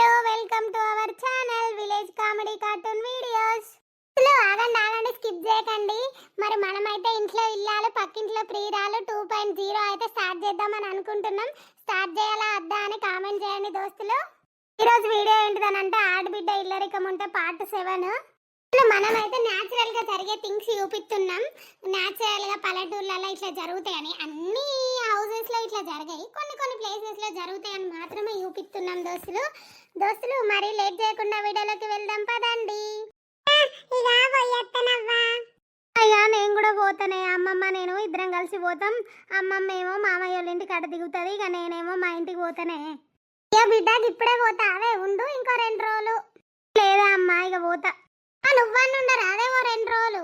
Hello welcome to our channel village comedy cartoon videos. ఆగండి skip చేయకండి. మరి మనమైతే ఇంట్లో ఇల్లాలు పక్కింట్లో ప్రియురాలు 2.0 అయితే స్టార్ట్ చేద్దామని అనుకుంటున్నాం. స్టార్ట్ చేయాలా వద్దా అని కామెంట్ చేయండి దోస్తులు. ఈరోజు వీడియో ఏంటిదనంటే ఆడబిడ్డ ఇల్లరికం ఉంటే పార్ట్ 7. మనమైతే న్యాచురల్ గా జరిగే థింగ్స్ చూపిస్తున్నాం. న్యాచురల్ గా పల్లెటూర్లలో ఇట్లా జరుగుతాయని, అన్ని హౌసెస్ లో ఇట్లా జరిగాయి, కొన్ని ప్లేసెస్ లో జరుగుతాయని మాత్రమే చూపిస్తున్నాం దోస్తులు. మరి లేట్ చేయకుండా వీడియోలోకి వెళ్దాం పదండి. అయ్యా నేను కూడా పోతానే, అమ్మమ్మ నేను ఇద్దరం కలిసి పోతాం. అమ్మమ్మ ఏమో మామయ్య వాళ్ళ ఇంటికి అడ్డ దిగుతుంది, ఇక నేనేమో మా ఇంటికి పోతానే. ఇక బిడ్డకి ఇప్పుడే పోతా, అవే ఉండు ఇంకో 2 రోజులు. లేదా అమ్మా ఇక పోతా. నువ్వన్నీ ఉండరు అదేమో 2 రోజులు.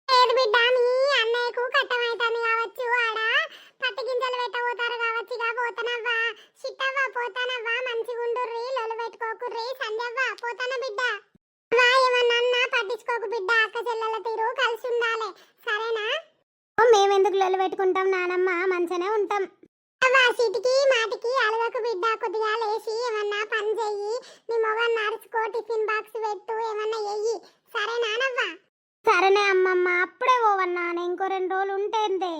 లేదు బిడ్డ మీ అన్నయ్యకు కట్టమైతాను కావచ్చు, ఆడ పత్తి గింజలు పెట్టబోతారు కావచ్చు. ఇక పోతానవ్వా, చిట్టవ్వా పోతానవ్వా, మంచిగుండుర్రి, లొలు పెట్టుకోకుర్రి, సంధ్యవ్వా పోతాన బిడ్డ. ఏమన్నా పట్టించుకోకు బిడ్డ, అక్క చెల్లెల తీరు కలిసి ఉండాలి సరేనా? మేమెందుకు లొలు పెట్టుకుంటాం నానమ్మ, మంచిగానే ఉంటాం. సీటికి మాటికి అలగకు బిడ్డ, కొద్దిగా లేచి ఏమన్నా పని చెయ్యి, నీ మొగన్ నడుచుకో, టిఫిన్ బాక్స్ పెట్టు, ఏమన్నా చెయ్యి సరేనా నవ్వా? సరేనే అమ్మమ్మ, అప్పుడే పోవన్నా, ఇంకో 2 రోజులు ఉంటేందే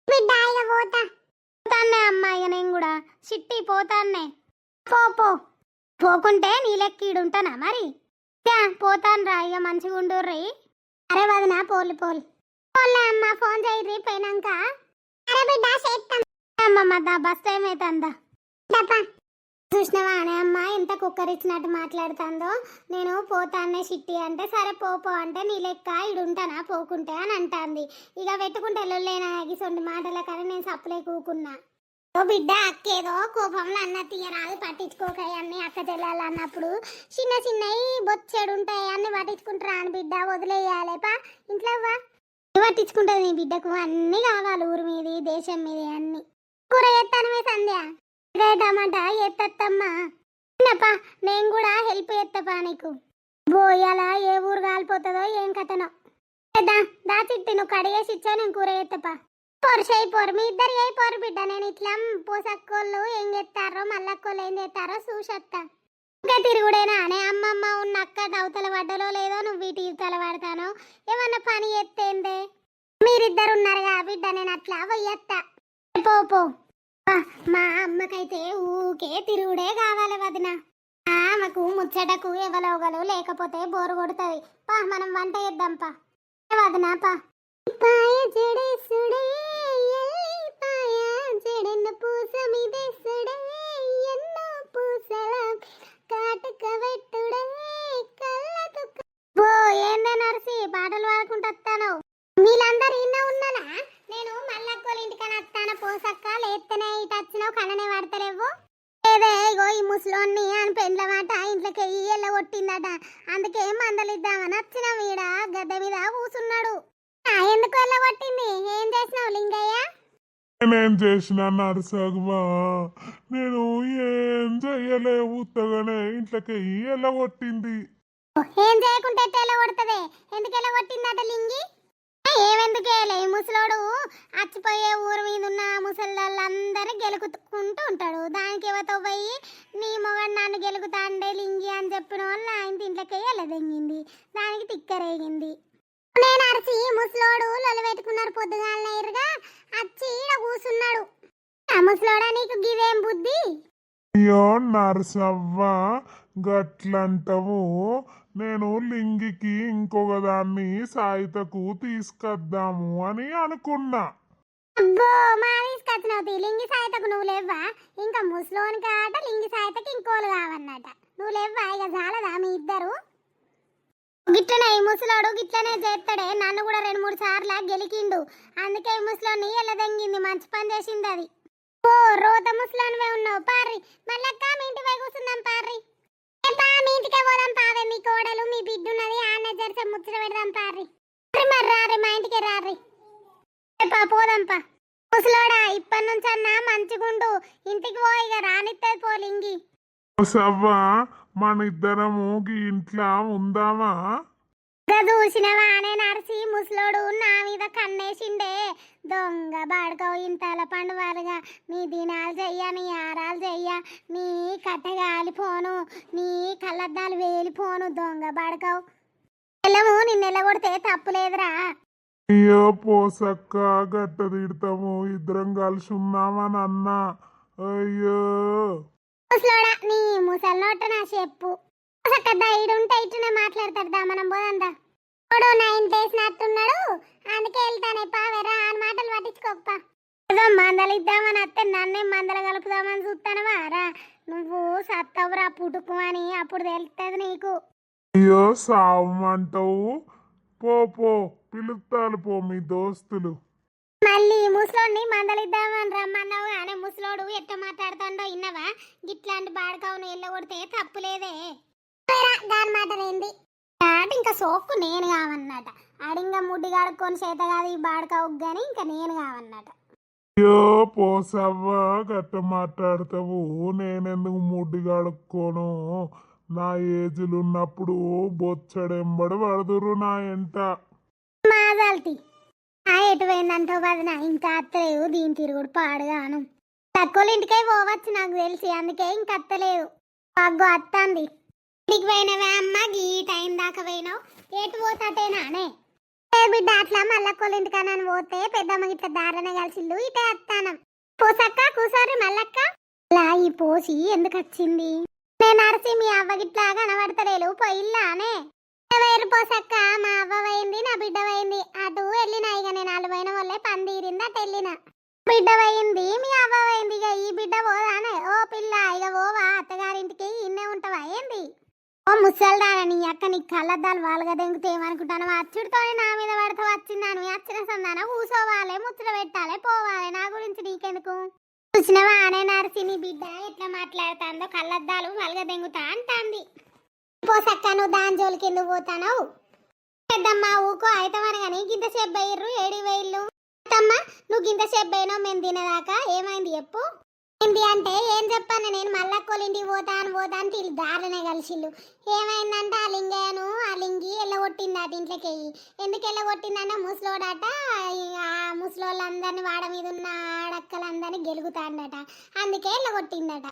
బిడ్డ. ఇక పోతానే అమ్మ, ఇక నేను కూడా చిట్టి పోతానే. పోకుంటే నీ లెక్క ఈడుంటానా మరి? పోతాను రా, ఇక మంచిగా ఉండుర్రి. అరే వదినా పోలే అమ్మ, ఫోన్ చేయర్రి పోయినాక. అరే బిడ్డ చేస్తాం అమ్మమ్మ, బస్ టైం అవుతుందా చూసినావా అనే అమ్మ ఎంత కుక్కరిచ్చినట్టు మాట్లాడుతుందో. నేను పోతానే చిట్టి అంటే సరే పో అంటే నీ లెక్క ఇడుంటానా పోకుంటే అని అంటాంది. ఇక పెట్టుకుంటే లేనా ఎగిసొండి మాటల కానీ నేను సప్పులే కూకున్నా. ఓ బిడ్డ అక్కేదో కోపంలో అన్న తీయరాదు, పట్టించుకోక అన్ని అక్క చెల్లెలు అన్నప్పుడు చిన్నవి బొచ్చెడుంటాయి అన్ని పట్టించుకుంటారా అని బిడ్డ వదిలేయాలేపా. ఇంట్లో పట్టించుకుంటుంది నీ బిడ్డకు, అన్ని కావాలి, ఊరి మీది దేశం మీది అన్ని. కూర ఎత్తానమే సంధ్య, టమాటా ఎత్తమ్మా. చిన్నప్ప నేను కూడా హెల్ప్ చేస్తాపా నీకు. బోయాలా ఏ ఊరు కాలిపోతుందో ఏం కథనో. దా చిట్టి నువ్వు కడిగేసి ఇచ్చా, నేను కూర ఎత్తపా. పొరు మీ ఇద్దరు అయిపోరు బిడ్డ. నేను ఇట్లా పోసక్కోళ్ళు ఏం చేస్తారో మల్లక్కోళ్ళు ఏం చేస్తారో చూసొత్తా. ఇంకా తిరుగుడేనా అనే అమ్మమ్మ ఉన్న అక్క అవతల పడ్డలో లేదో నువ్వు వీటి ఇవతల పడతానో ఏమన్నా పని ఎత్తేందే. మీరిద్దరు ఉన్నారుగా బిడ్డ, నేను అట్లా పోయేస్తా. పో మా అమ్మకైతే ఊకే తిరుగుడే కావాలి వదిన. ఆమెకు ముచ్చటకు ఎవలోగలు లేకపోతే బోరు కొడుతుంది. మనం వంట చేద్దాంపా వదినా. పాయ జడేసుడే పాయ జడెన్న పూస మీదేసుడే ఎన్నో పూసల కాటుక వెట్టుడే కళ్ళకు. ఏందే నర్సి పాటలు పాడుకుంటూ వస్తాను. వీళ్ళందరూ ఇన్న ఉన్నానా? నేను మల్లక్కోళ్ళ ఇంటికని వస్తాను. పోసక్క లేస్తేనే ఇటు వచ్చినావు, కళ్ళనే పడతలేవు. ఏదే ఇగో ఈ ముసలోన్ని అని పెండ్ల మాట ఇంట్లోకి ఎల్ల కొట్టిందట, అందుకే మందలిద్దామని వచ్చిన వీడ గద్దె మీద కూసున్నాడు. ఎందుకు ఎల్ల కొట్టింది? ఏం చేసినావు లింగయ్య? నేనేం చేసినా నరసగమా, నేను ఏం చెయ్యలే, ఉత్తగానే ఇంట్లోకి ఎల్ల కొట్టింది. ఏం చేయకుంటే ఎల్ల కొడుతుంది? ఎందుకు ఎల్ల కొట్టిందట లింగి? ఏమెందుకేలే, ఈ ముసలోడు అచ్చిపోయే ఊరు మీద ఉన్న ముసళ్ళందరినీ గెలుకుతుంటూ ఉంటాడు. దానికి ఎవతో పోయి నీ మొగడు నన్ను గెలుకుతాండే లింగి అని చెప్పిన వాళ్ళు ఆయన ఇంట్లోకి వెళ్ళదెంగింది, దానికి తిక్కరేగింది. నేను అరిసి ముసలోడు లొలి పెట్టుకున్నారు పొద్దుగాలనే ఇరుగా అచ్చి ఈడ కూసున్నాడు. ఆ ముసలోడా నీకు గివేం బుద్ధి? అయ్యో నరసవ్వ గట్లంటవు, నేను లింగికి ఇంకొక దాన్ని సాయితకు తీసుకొద్దాము అని అనుకున్నా. అబ్బో మా తీసుకొచ్చినవుతి, లింగి సాయితకు నువ్వు లేవ్వా? ఇంకా ముసలోని కాట లింగి సాయితకి ఇంకోలు కావన్నట, నువ్వు లేవ్వా? ఇక చాలదా మీ ఇద్దరు? గిట్లనే ఈ ముసలోడు గిట్లనే చేస్తాడే, నన్ను కూడా 2-3 సార్లు గెలికిండు, అందుకే ఈ ముసలోని ఎల్లదెంగింది. మంచి పని చేసింది అది. ఓ రోత ముసలోనివే ఉన్నావు పార్రి. మళ్ళక్క మీ ఇంటి పోయి కూర్చుందాం పార్రి. మీ ఇంటికే పోదాం పావే, మీ కోడలు మీ బిడ్డ ఉన్నది, ఆన్న జరిసే ముచ్చట పెడదాం పార్రి. మరి రారి మా ఇంటికి రారి పోదాంపా. ముసలోడా ఇప్పటి నుంచి అన్నా మంచిగుండు, ఇంటికి పో, ఇక రానిత్తది పోలింగి. సవ్వ మన ఇద్దరము ఇంట్లో ఉందామా? ఇక చూసినవానే నర్సి ముసలోడు నా మీద కన్నేసిండే దొంగ బాడుకవు ఇంతల పండువాలుగా నీ దినాలు చెయ్య నీ ఆరాలు చెయ్య నీ కట్టగాలిపోను నీ కళ్ళద్దాలు వేలిపోను దొంగ బాడుకవు ఎల్లము నిన్నెల్లగొడితే తప్పులేదురా. అయ్యో పోసక్క గట్ట తిడతాము ఇద్దరం కలిసి ఉన్నామని అన్నా. అయ్యో ముసలోడా నీ ముసలి నోట నా చెప్పు చక్క దైడుంటే ఇట్టునే మాట్లాడతాడు మనం పోదందా ఇప్పుడు 9 days నట్టున్నాడు అందుకే వెళ్తానే పావేరా అని మాటలు పట్టించుకోప్ప ఏదో మందలు ఇద్దామని అత్తే నన్నే మందలు కలుపుదామని చూస్తానవా రా నువ్వు సత్తవురా పుట్టుకు అని అప్పుడు తెలుస్తుంది నీకు. అయ్యో సావమంటావు పో పో పిలుస్తాను పో మీ దోస్తులు. మళ్ళీ ముసలోడిని మందలిద్దామని రమ్మన్నావు కానీ ముసలోడు ఎట్ట మాట్లాడుతుండో ఇన్నవా గిట్లాంటి బాడకావును ఎల్లగొడితే తప్పులేదే దాని మాటలేంది ఇంకా సోక్కు నేను కావన్నట ఆడింగా ముడ్డి కడుక్కొని చేత కాదు ఈ బాడకావు కానీ ఇంకా నేను కావన్నట. అయ్యో పోసవ్వ గట్ట మాట్లాడతావు నేనెందుకు ముడ్డి కడుక్కోను నా ఏజులు ఉన్నప్పుడు బొచ్చడెంబడి పడుదురు నా ఎంట. మాదాల్తి ఎటు పోయిందంటో వదిన ఇంకా అత్తలేవు దీని తిరుగుడు పాడుగాను తక్కువ ఇంటికే పోవచ్చు నాకు తెలిసి అందుకే ఇంక అత్తలేదు పగ్గు అత్తంది. ఇంటికి పోయినవే అమ్మ గీ టైం దాకా పోయినావు ఎటు పోతాటేనానే బిడ్డ అట్లా మల్లక్కోళ్ళ ఇంటికన్నా పోతే పెద్దమ్మ ఇట్లా దారనే కలిసిల్లు ఇటే అత్తానం పోసక్క కూసారి మల్లక్క ఇలా ఈ పోసి ఎందుకు వచ్చింది నేను అరసి మీ అవ్వ గిట్లా కనబడతలేలు పోయిల్లానే వేరు పోసక్క మా అవ్వ పోయింది నా బిడ్డ పోయింది అటు వెళ్ళినా ఇక నేను వాళ్ళు పోయిన వాళ్ళే పని తీరింది అటు వెళ్ళిన బిడ్డ పోయింది మీ అవ్వ పోయింది ఇక ఈ బిడ్డ పోదానే ఓ పిల్ల ఇక పోవా అత్తగారింటికి ఇన్నే ఉంటావా ఏంది ఓ ముసల్దాన నీ అక్క నీ కళ్ళద్దాలు వాళ్ళగా దెంగితే ఏమనుకుంటాను అచ్చుడితో నా మీద పడతా వచ్చిందాను అచ్చిన సందాన కూసోవాలి ముచ్చట పెట్టాలి పోవాలి నా గురించి నీకెందుకు చూసినవా అనే నర్సి నీ బిడ్డ ఎట్లా మాట్లాడుతుందో కళ్ళద్దాలు వాళ్ళగా దెంగుతా అంటాంది. పోసక్క నువ్వు దాని జోలికి ఎందుకు పోతాను పెద్దమ్మ ఊకో అయితమని కానీ గింత సేపు అయ్యర్రు ఏడి వేయిల్లు పెద్దమ్మ నువ్వు గింత సేపు అయినావు మేము తినేదాకా ఏమైంది చెప్పు ఏంటి అంటే ఏం చెప్పాను నేను మల్లక్కోలింటికి పోతాను వీళ్ళు దారినే కలిసిళ్ళు ఏమైందంటే ఆ లింగయ్యను ఆ లింగి ఎల్లగొట్టిందట ఇంట్లోకి ఎందుకు ఎల్లగొట్టిందంటే ముసలోడట ఆ ముసలోళ్ళందరినీ వాడ మీద ఉన్న ఆడక్కలందరినీ గెలుగుతాడట అందుకే ఎల్లగొట్టిందట.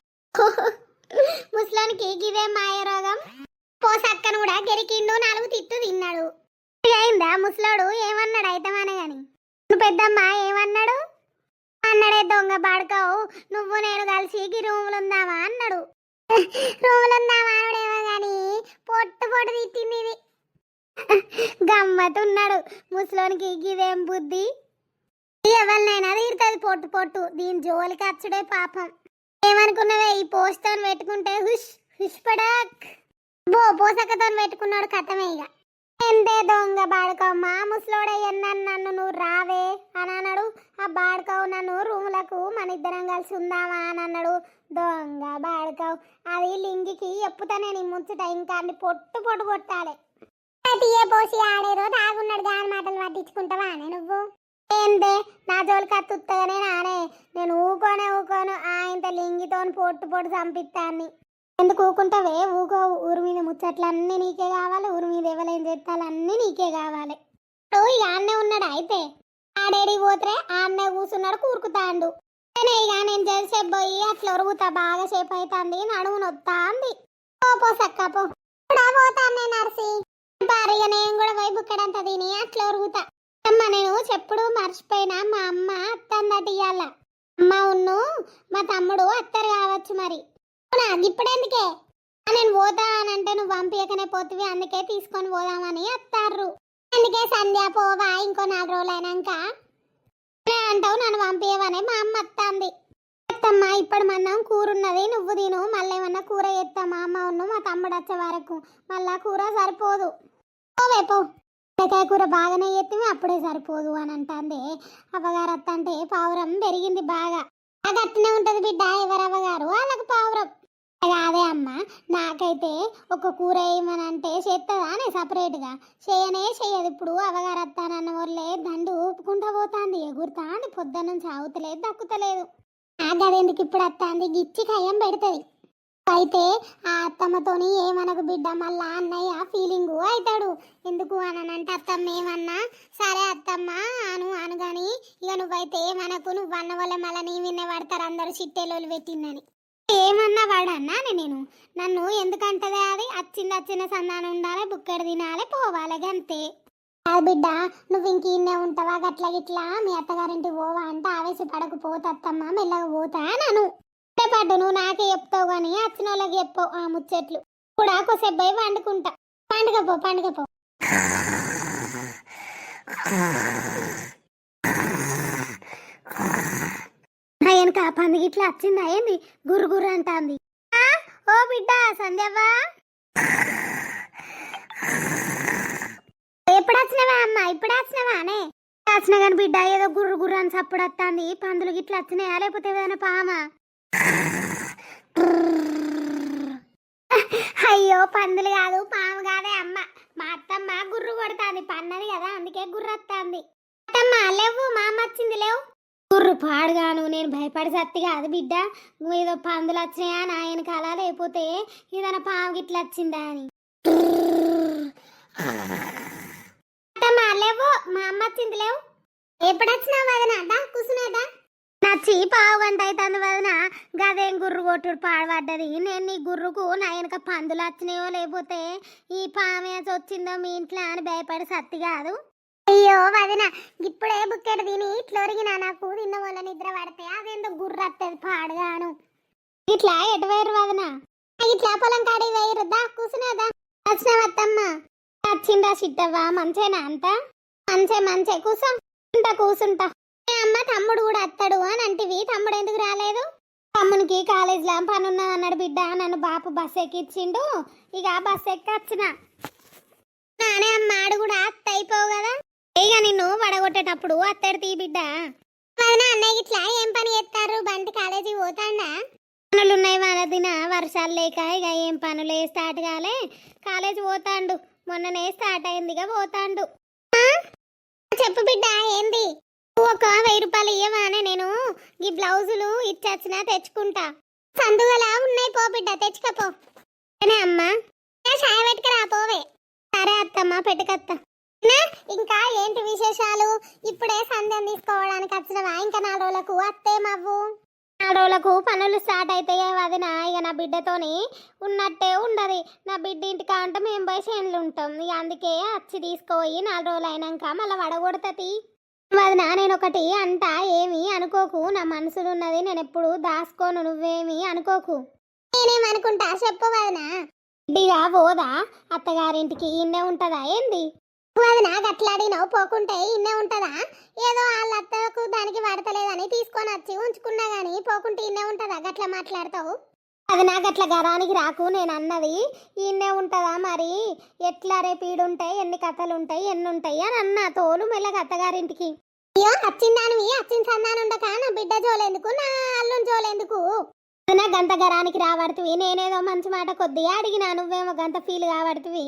ముసలోనికి గిదే మాయ రోగం పోసక్కను కూడా గెరికిండు 4 తిట్టు తిన్నాడు. అయిందా ముసలోడు ఏమన్నాడు అయితమనే గాని నువ్వు పెద్దమ్మ ఏమన్నాడు అన్నాడే దొంగ బాడుకావు నువ్వు నేను కలిసి రూములు ఉందామా అన్నాడు. రూములు ఉందామా అన్నాడేమో గాని పొట్టు తిట్టింది ఇది గమ్మతున్నాడు ముసలోనికి గిదేం బుద్ధి ఎవరినైనా తీరుతుంది పొట్టు దీని జోలికి అచ్చుడే పాపం. ఏమనుకున్నావే ఈ పోస్తో పెట్టుకుంటే హుష్ హుష్ పడాక్ పోసకతో పెట్టుకున్నాడు కథమే ఇక ఎంతే దొంగ బాడుకావు మా ముసలోడయ్యన్నాను నన్ను నువ్వు రావే అని అన్నాడు. ఆ బాడుకావు నన్ను రూములకు మన ఇద్దరం కలిసి ఉందామా అని అన్నాడు. దొంగ బాడుకావు అది లింగికి ఎప్పుతానే నీ ముచ్చట ఇంకా అన్ని పొట్టు కొట్టాలి తీయ పోసి ఆడేరో తాగున్నాడు దాని మాటలు పట్టించుకుంటావా అని నువ్వు ఏందే నా జోలికి అత్తుత్తగానే నానే నేను ఊకోను ఇంత లింగితో పొట్టు చంపిస్తాన్ని ఎందుకు ఊకుంటావే ఊకో ఊరి మీద ముచ్చట్లన్నీ నీకే కావాలి ఊరి మీద ఎవరేం చేస్తాలన్నీ నీకే కావాలి. ఇక ఆన్నే ఉన్నాడు అయితే ఆడేడి పోతే ఆన్నే కూర్చున్నాడు కూరుకుతాండు ఇక నేను జలసేపు పోయి అట్లా ఒరుగుతా బాగా సేపు అవుతుంది నడుము నొత్తా అంది. పోసక్క పోతాను నేను నర్సి పారిగా నేను కూడా పోయి బుక్కడంతా తిని అట్లా ఒరుగుతా. అమ్మ నేను చెప్పుడు మర్చిపోయినా మా అమ్మ అత్తందట ఇయ్యాల అమ్మ ఉన్ను మా తమ్ముడు అత్తరు కావచ్చు మరి ఇప్పుడెందుకే నేను పోతా అనంటే నువ్వు పంపించకనే పోతివి అందుకే తీసుకొని పోదామని అత్తారు. అందుకే సంధ్య పోవా ఇంకో 4 రోజులు అయినాక అంటావు నన్ను పంపించవని మా అమ్మ అత్తంది. అత్తమ్మ ఇప్పుడు మనం కూరున్నది నువ్వు తిను మళ్ళీ ఏమన్నా కూర చేస్తా మా అమ్మ ఉన్ను మా తమ్ముడు వచ్చే వరకు మళ్ళా కూర సరిపోదు పోవే పో కూర బాగానే చేస్తే అప్పుడే సరిపోదు అని అంటుంది. అవ్వగారు అత్త అంటే పావురం పెరిగింది బాగా అది అట్నే ఉంటది బిడ్డ ఎవరు అవ్వగారు వాళ్ళకు పావురం కాదే అమ్మ నాకైతే ఒక కూర వేయమనంటే చేస్తుందా అని సపరేట్గా చేయదు. ఇప్పుడు అవగారు వస్తానన్న వాళ్ళే దండు ఊపుకుంటా పోతుంది ఎగురుతాంది పొద్దున్న నుంచి ఆవుతలేదు దక్కుతలేదు. నాగదేందుకు ఇప్పుడు వస్తుంది గిచ్చి కయ్యం పెడుతుంది అయితే ఆ అత్తమ్మతోని ఏమనకు బిడ్డ, మళ్ళా అన్నయ్య ఫీలింగ్ అవుతాడు. ఎందుకు అనంటే అత్తమ్మ ఏమన్నా సరే అత్తమ్మ అను అనగాని ఇక నువ్వైతే ఏమనకు, నువ్వు అన్న వల్ల మళ్ళీ నీ విన్న పడతారు అందరూ చిట్టేలోలు పెట్టిందని. ఏమన్నా వాడన్నా నేను, నన్ను ఎందుకంటదే అది వచ్చిన సందానం ఉండాలి, బుక్కడు తినాలి, పోవాలి గంతే. అది బిడ్డ నువ్వు ఇంక ఇన్నే ఉంటావా గట్ల గిట్లా మీ అత్తగారింటికి పోవా అంటే ఆవేశపడకు, పోతత్తమ్మ మెల్లగా పోతా నన్ను పడ్డు. నువ్వు నాకే చెప్తావు కానీ వచ్చిన వాళ్ళకి చెప్పవు ఆ ముచ్చట్లు కూడా. కొసేపు పోయి వండుకుంటా. పండుగపో వెనక పంది గిట్లా వచ్చిందా ఏంది, గుర్రు అంటాంది. ఓ బిడ్డ సంధ్యవ్వా, ఎప్పుడు వచ్చినవా అమ్మ? ఇప్పుడు వచ్చినవా అనే వచ్చిన కానీ బిడ్డ ఏదో గుర్రు అని సప్పుడు వస్తుంది. పందులు గిట్లా వచ్చినాయా లేకపోతే ఏదైనా పామా? అయ్యో పందులు కాదు పాము కాదే అమ్మ, మా అత్తమ్మ గుర్రు కొడుతుంది, పన్నది కదా అందుకే గుర్రు వస్తుంది. అత్తమ్మ లేవు, మా అమ్మ వచ్చింది లేవు. గుర్రు పాడుగాను, నేను భయపడి సత్తి కాదు బిడ్డ, ఏదో పందులు వచ్చినాయా నా వెనకాల లేకపోతే ఏదైనా పాము గిట్ల వచ్చిందా అని. అత్తమ్మ లేవు, మా అమ్మ వచ్చింది లేవు. ఎప్పుడు వచ్చినావు వదనా? కూర్చునేదా నచ్చి పావు గంట అవుతుంది వదిన, గదేం గుర్రు కొట్టుడు పాడబడ్డది. నేను నీ గుర్రుకు నా వెనక పందులు వచ్చినాయో లేకపోతే ఈ పామేసి వచ్చిందో మీ ఇంట్లో అని భయపడి సత్తి కాదు. అయ్యో వదిన, ఇప్పుడే బుక్కెడు తిని ఇట్లా ఒరిగినా, నాకు తిన్న వాళ్ళ నిద్ర పడితే అదేందో గుర్రు వస్తుంది పాడుగాను. ఇట్లా ఎటు వేరు వదిన? ఇట్లా పొలం కాడి వేయరుద్దా, కూర్చునేదా? వచ్చిన వత్తమ్మ వచ్చిందా చిట్టవ్వా? మంచేనా అంతా? మంచే కూర్చుంటా. అమ్మ తమ్ముడు కూడా వస్తాడు అని అంటివి, తమ్ముడు ఎందుకు రాలేదు? తమ్మునికి కాలేజీలో పని ఉన్నది అన్నాడు బిడ్డ, నన్ను బాపు బస్ ఎక్కిచ్చిండు, ఇక బస్ ఎక్కి వచ్చిన. నానే అమ్మాడు కూడా అత్త అయిపోవు కదా, ఇక నిన్ను వడగొట్టేటప్పుడు అత్తడు తీ బిడ్డ. అన్నయ్య ఇట్లా ఏం పని చేస్తారు? బంటి కాలేజీకి పోతాండా? పనులు ఉన్నాయి వదిన, వర్షాలు లేక ఇక ఏం పనులే స్టార్ట్ కాలే, కాలేజీ పోతాండు. మొన్ననే స్టార్ట్ అయిందిగా పోతాండు. చెప్పు బిడ్డ ఏంది? ఒక 1000 రూపాయలు ఇవ్వమానే, నేను ఈ బ్లౌజులు ఇచ్చొచ్చినా తెచ్చుకుంటా. సందుగలా ఉన్నాయి, పో బిడ్డ తెచ్చుకపో. అమ్మా చాయ్ పెట్టుకురా పోవే. సరే అత్తమ్మ పెట్టుకత్తా. ఇంకా ఏంటి విశేషాలు? ఇప్పుడే సంధ్యం తీసుకోవడానికి వచ్చినవా? ఇంకా 4 రోజులకు అత్తేమవ్వు. 4 రోజులకు పనులు స్టార్ట్ అవుతాయి వదిన, ఇక నా బిడ్డతోని ఉన్నట్టే ఉండదు. నా బిడ్డ ఇంటికా అంటే మేము పోయి చేనులు ఉంటాం, ఇక అందుకే వచ్చి తీసుకుపోయి 4 రోజులు అయినాక మళ్ళీ వడగొడతది వదిన. నేను ఒకటి అంట, ఏమి అనుకోకు, నా మనసులో ఉన్నది నేను ఎప్పుడు దాసుకోను, నువ్వేమి అనుకోకు. నేనేమనుకుంటా చెప్పు వదిన. బిడ్డిగా పోదా అత్తగారింటికి? ఇన్నే ఉంటదా ఏంది వదిన? గట్లాడినవు పోకుంటే ఇన్నే ఉంటదా? ఏదో వాళ్ళ అత్తకు దానికి పడతలేదని తీసుకొని వచ్చి ఉంచుకున్నా గానీ పోకుంటే ఇన్నే ఉంటదా? గట్లా మాట్లాడతావు అది నాకు అట్లా గరానికి రాకు. నేను అన్నది ఇన్నే ఉంటదా మరి? ఎట్లా రేపు ఈడుంటాయి, ఎన్ని కథలు ఉంటాయి, ఎన్ని ఉంటాయి అని అన్నా. తోలు మెల్లగా అత్తగారింటికి. అయ్యో వచ్చిందానివి, వచ్చిన సందానం ఉండక నా బిడ్డ జోలేందుకు, నా అల్లుని జోలేందుకు? నా గంత గరానికి రాబడుతుంది. నేనేదో మంచి మాట కొద్దిగా అడిగినా, నువ్వేమో గంత ఫీల్ కాబడుతుంది.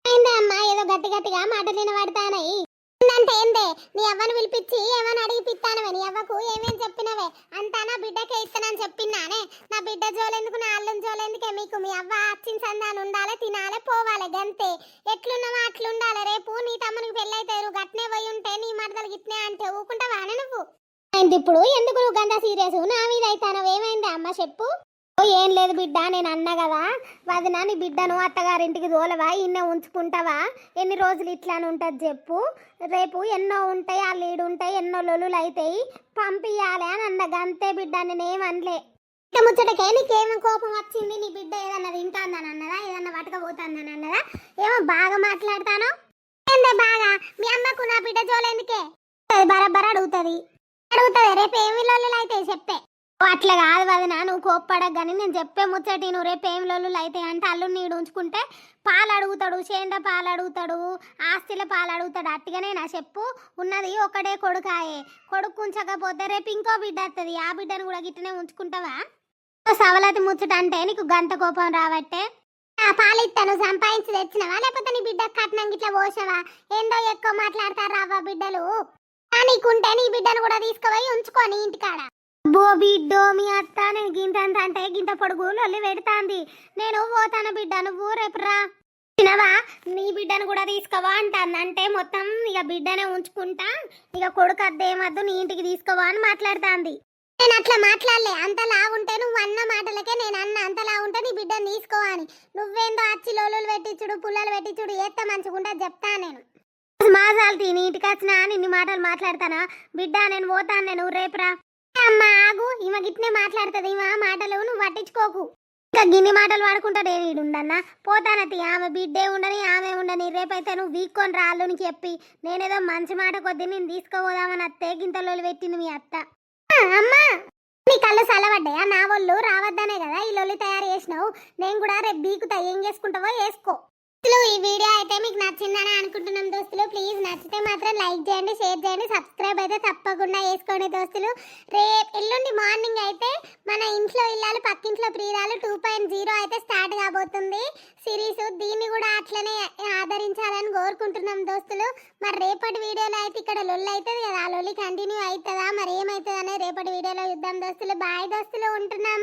అయిందా అమ్మా? ఏదో గట్టిగా మాటలు వినబడతానయి. అంటే ఏందే నీ అవ్వను పిలిపించి ఏమని అడిగి పిత్తానవే? నీ అవ్వకు ఏమేం చెప్పినవే? అంతా నా బిడ్డకే ఇస్తానని చెప్పినానే. నా బిడ్డ జోలెందుకు, నా అల్లుని జోలెందుకే మీకు? మీ అవ్వ వచ్చిన సందానం ఉండాలి, తినాలి, పోవాలి గంతే. ఎట్లున్నావా అట్లుండాలి. రేపు నీ తమ్మునికి పెళ్ళైతే నువ్వు గట్నే పోయి ఉంటే నీ మరదలు గిట్నే అంటే ఊకుంటావానే నువ్వు? అయింది ఇప్పుడు ఎందుకు నువ్వు గంత సీరియస్? నా మీద అయితానవు. ఏమైందా అమ్మ చెప్పు. ఏం లేదు బిడ్డ, నేను అన్నా కదా వదిన, నీ బిడ్డను అత్తగారింటికి తోలవా, ఇన్నే ఉంచుకుంటావా? ఎన్ని రోజులు ఇట్లానే ఉంటుంది చెప్పు? రేపు ఎన్నో ఉంటాయి, ఆ లీడు ఉంటాయి, ఎన్నో లొలులు అవుతాయి, పంపియాలి అని అన్న గంతే బిడ్డ. నేనేమనలే. ఇక ముచ్చటకే నీకేమో కోపం వచ్చింది? నీ బిడ్డ ఏదన్నా తింటాందని అన్నదా, ఏదన్నా పట్టుకపోతాందని అన్నదా? ఏమో బాగా మాట్లాడతాను ఏందే బాగా? మీ అమ్మకు నా బిడ్డ జోలేందుకే? బరబ్బర అడుగుతుంది. రేపు ఏమి లొల్లులు అయితే చెప్పే. అట్లా కాదు వదిన, నువ్వు కోప్పడకు కానీ నేను చెప్పే ముచ్చటి. నువ్వు రేపు ఏం లొల్లులు అయితే అంటే అల్లుని నీడు ఉంచుకుంటే పాలు అడుగుతాడు, చేండ పాలు అడుగుతాడు, ఆస్తిల పాలు అడుగుతాడు. అట్టిగానే నా చెప్పు. ఉన్నది ఒకటే కొడుకాయే, కొడుకు ఉంచకపోతే రేపు ఇంకో బిడ్డ వస్తుంది, ఆ బిడ్డను కూడా గిట్టనే ఉంచుకుంటావా? సవలతి ముచ్చట అంటే నీకు గంట కోపం రావట్టే. పాలు ఇస్తాను సంపాదించి తెచ్చినవా లేకపోతే నీ బిడ్డ కట్నం గిట్లా పోసావా? ఏందో ఎక్కువ మాట్లాడతారు రావా బిడ్డలు. నీకుంటే నీ బిడ్డను కూడా తీసుకుపోయి ఉంచుకొని ఇంటికాడ. అబ్బో బిడ్డో మీ అత్త నేను గింతంత అంటే గింత పొడుగు లొల్లి పెడతాంది. నేను పోతాను బిడ్డ, నువ్వు రేపు రా. చిన్నవా నీ బిడ్డను కూడా తీసుకోవా అంటాను. అంటే మొత్తం ఇక బిడ్డనే ఉంచుకుంటా, ఇక కొడుకు అద్దేమద్దు, నీ ఇంటికి తీసుకోవా అని మాట్లాడుతాంది. నేను అట్లా మాట్లాడలే. అంతలా ఉంటే నువ్వు అన్న మాటలకే నేను అన్న, అంతలా ఉంటే నీ బిడ్డను తీసుకోవాలి. నువ్వేందో అచ్చి లోలులు పెట్టించుడు పుల్లలు పెట్టించుడు ఏత్త మంచిగుంటా చెప్తా నేను. మాజాల్తీ నీ ఇంటికి వచ్చినా నిన్ను మాటలు మాట్లాడతానా బిడ్డ, నేను పోతాను, నేను రేపురా. అమ్మ ఆగు, ఈమె గిట్నే మాట్లాడుతుంది, ఈమె మాటలు నువ్వు పట్టించుకోకు. ఇంకా గిన్ని మాటలు వాడుకుంటాడు ఏడుండన్నా. పోతానతి, ఆమె బిడ్డే ఉండని ఆమె ఉండని. రేపైతే నువ్వు వీక్కొని రాళ్ళునికి చెప్పి నేనేదో మంచి మాట కొద్ది నేను తీసుకుపోదామని అత్తే గింతలోలు పెట్టింది మీ అత్త. అమ్మా నీ కళ్ళు చల్లబడ్డాయా? నా వాళ్ళు రావద్దనే కదా ఈ లొల్లి తయారు చేసినావు. నేను కూడా రేపు బీకుతా, ఏం చేసుకుంటావో వేసుకో. ఈ వీడియో అయితే మీకు నచ్చిందని అనుకుంటున్నాం దోస్తులు. ప్లీజ్ నచ్చితే మాత్రం లైక్ చేయండి, షేర్ చేయండి, సబ్స్క్రైబ్ అయితే తప్పకుండా చేసుకోండి దోస్తులు. రేపు ఎల్లుండి మార్నింగ్ అయితే మన ఇంట్లో ఇల్లాలు పక్కింట్లో ప్రియురాలు 2.0 అయితే స్టార్ట్ కాబోతుంది సిరీస్. దీన్ని కూడా అట్లనే ఆదరించాలని కోరుకుంటున్నాం దోస్తులు. మరి రేపటి వీడియోలో అయితే ఇక్కడ లొల్లి అవుతుంది కదా, ఆ లొల్లి కంటిన్యూ అవుతుందా మరి ఏమవుతుంది అనేది రేపటి వీడియోలో చూద్దాం దోస్తులు. బాయ్ దోస్తులు, ఉంటున్నాం.